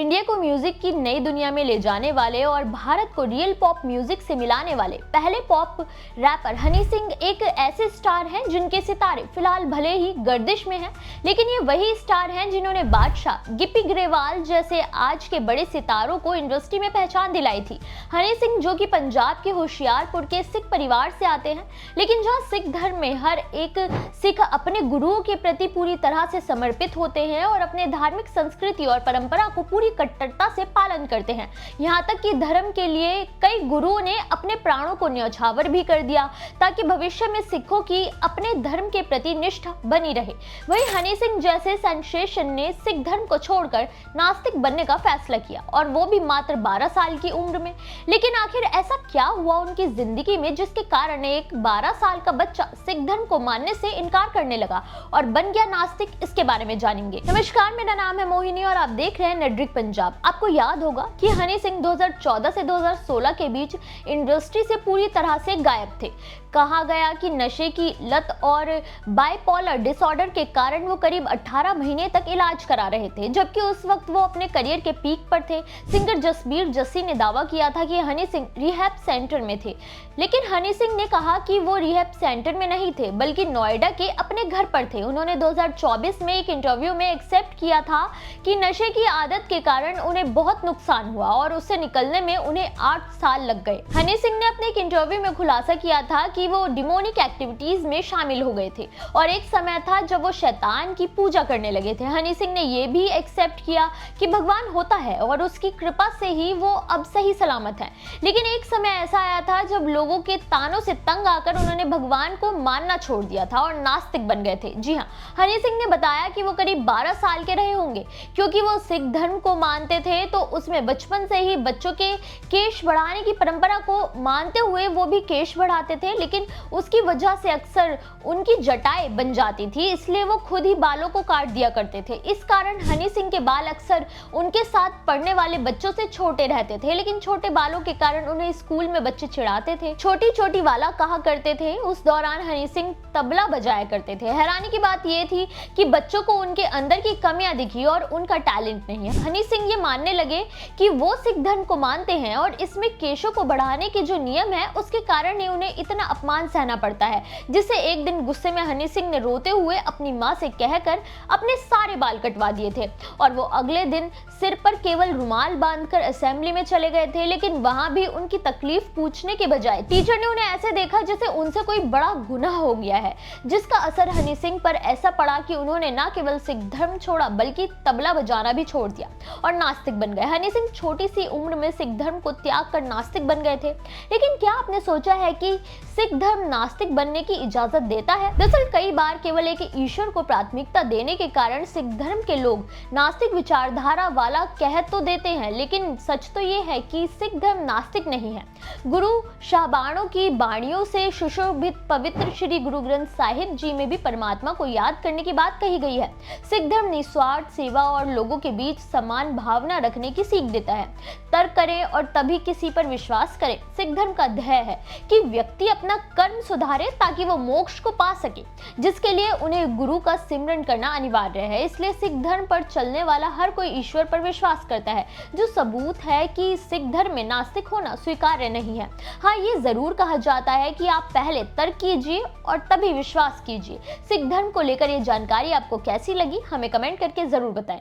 India को music की नई दुनिया में ले जाने वाले और भारत को रियल पॉप म्यूजिक से मिलाने वाले पहले पॉप रैपर हनी सिंह एक ऐसे स्टार हैं जिनके सितारे फिलहाल भले ही गर्दिश में हैं, लेकिन ये वही स्टार हैं जिन्होंने बादशाह, गिप्पी ग्रेवाल जैसे आज के बड़े सितारों को इंडस्ट्री में पहचान दिलाई थी। हनी सिंह जो कि पंजाब के होशियारपुर के सिख परिवार से आते हैं, लेकिन जहाँ सिख धर्म में हर एक सिख अपने गुरुओं के प्रति पूरी तरह से समर्पित होते हैं और अपने धार्मिक संस्कृति और परंपरा को पूरी कट्टरता से पालन करते हैं। यहाँ तक कि धर्म के लिए कई गुरुओं ने अपने प्राणों को न्यौछावर भी कर दिया ताकि भविष्य में सिखों की अपने धर्म के प्रति निष्ठा बनी रहे। वहीं हनी सिंह जैसे सेंसेशन ने सिख धर्म को छोड़कर नास्तिक बनने का फैसला किया और वो भी मात्र 12 साल की उम्र में। लेकिन आखिर ऐसा क्या हुआ उनकी जिंदगी में जिसके कारण एक 12 साल का बच्चा सिख धर्म को मानने से इनकार करने लगा और बन गया नास्तिक, इसके बारे में जानेंगे। नमस्कार, मेरा नाम है मोहिनी और आप देख रहे हैं नेड्रिक पंजाब। आपको याद होगा कि हनी सिंह 2014 से 2016 के बीच इंडस्ट्री से पूरी तरह से गायब थे। कहा गया कि नशे की लत और बाइपोलर डिसऑर्डर के कारण वो करीब 18 महीने तक इलाज करा रहे थे, जबकि उस वक्त वो अपने करियर के पीक पर थे। सिंगर जसबीर जस्सी ने दावा किया था कि हनी सिंह रिहैब सेंटर में थे, लेकिन हनी सिंह ने कहा कि वो रिहैब सेंटर में नहीं थे बल्कि नोएडा के अपने घर पर थे। उन्होंने 2024 में एक इंटरव्यू में एक्सेप्ट किया था कि नशे की आदत के कारण उन्हें बहुत नुकसान हुआ और उससे निकलने में उन्हें 8 साल लग गए। हनी सिंह ने अपने एक इंटरव्यू में खुलासा किया था कि वो डिमोनिक एक्टिविटीज में शामिल हो गए थे और एक समय था जब वो शैतान की पूजा करने लगे थे। हनी सिंह ने यह भी एक्सेप्ट किया कि भगवान होता है और उसकी कृपा से ही वो अब सही सलामत है। लेकिन एक समय ऐसा आया था जब लोगों के तानों से तंग आकर उन्होंने भगवान को मानना छोड़ दिया था और नास्तिक बन गए थे। जी हाँ, हनी सिंह ने बताया कि वो करीब 12 साल के रहे होंगे क्योंकि वो सिख धर्म को मानते थे, तो उसमें बचपन से ही बच्चों के केश बढ़ाने की परंपरा को मानते हुए वो भी केश बढ़ाते थे, लेकिन उसकी वजह से अक्सर उनकी जटाएं बन जाती थी, इसलिए वो खुद ही बालों को काट दिया करते थे। इस कारण हनी सिंह के बाल अक्सर उनके साथ पढ़ने वाले बच्चों से छोटे रहते थे, लेकिन छोटे बालों के कारण उन्हें स्कूल में बच्चे चिढ़ाते थे, छोटी छोटी वाला कहा करते थे। उस दौरान हनी सिंह तबला बजाया करते थे। हैरानी की बात यह थी कि बच्चों को उनके अंदर की कमियां दिखी और उनका टैलेंट नहीं है। हनी सिंह ये मानने लगे कि वो सिख धर्म को मानते हैं और इसमें केशों को बढ़ाने के जो नियम है उसके कारण ही उन्हें इतना अपमान सहना पड़ता है, जिससे एक दिन गुस्से में हनी सिंह ने रोते हुए अपनी मां से कहकर अपने सारे बाल कटवा दिए थे और वो अगले दिन सिर पर केवल रुमाल बांधकर असेंबली में चले गए थे। लेकिन वहां भी उनकी तकलीफ पूछने के बजाय टीचर ने उन्हें ऐसे देखा जैसे उनसे कोई बड़ा गुनाह हो गया है, जिसका असर हनी सिंह पर ऐसा पड़ा कि उन्होंने न केवल सिख धर्म छोड़ा बल्कि तबला बजाना भी छोड़ दिया और नास्तिक बन गए। हनी सिंह छोटी सी उम्र में सिख धर्म को त्याग कर नास्तिक बन गए थे। लेकिन क्या आपने सोचा है कि सिख धर्म नास्तिक बनने की इजाजत देता है? दरअसल कई बार केवल एक ईश्वर को प्राथमिकता देने के कारण सिख धर्म के लोग नास्तिक विचारधारा वाला कह तो देते हैं, लेकिन सच तो ये है कि सिख धर्म नास्तिक नहीं है। गुरु शाहबानों की बाणियों से सुशोभित पवित्र श्री गुरु ग्रंथ साहिब जी में भी परमात्मा को याद करने की बात कही गई है। सिख धर्म निस्वार्थ सेवा और लोगों के बीच समान भावना रखने की सीख देता है। तर्क करें और तभी किसी पर विश्वास करें। सिख धर्म का ध्येय है कि व्यक्ति अपना कर्म सुधारे ताकि वो मोक्ष को पा सके, जिसके लिए उन्हें गुरु का सिमरन करना अनिवार्य है। इसलिए सिख धर्म पर चलने वाला हर कोई ईश्वर पर विश्वास करता है, जो सबूत है कि सिख धर्म में नास्तिक होना स्वीकार्य नहीं है। हाँ, ये जरूर कहा जाता है कि आप पहले तर्क कीजिए और तभी विश्वास कीजिए। सिख धर्म को लेकर ये जानकारी आपको कैसी लगी, हमें कमेंट करके जरूर बताएं।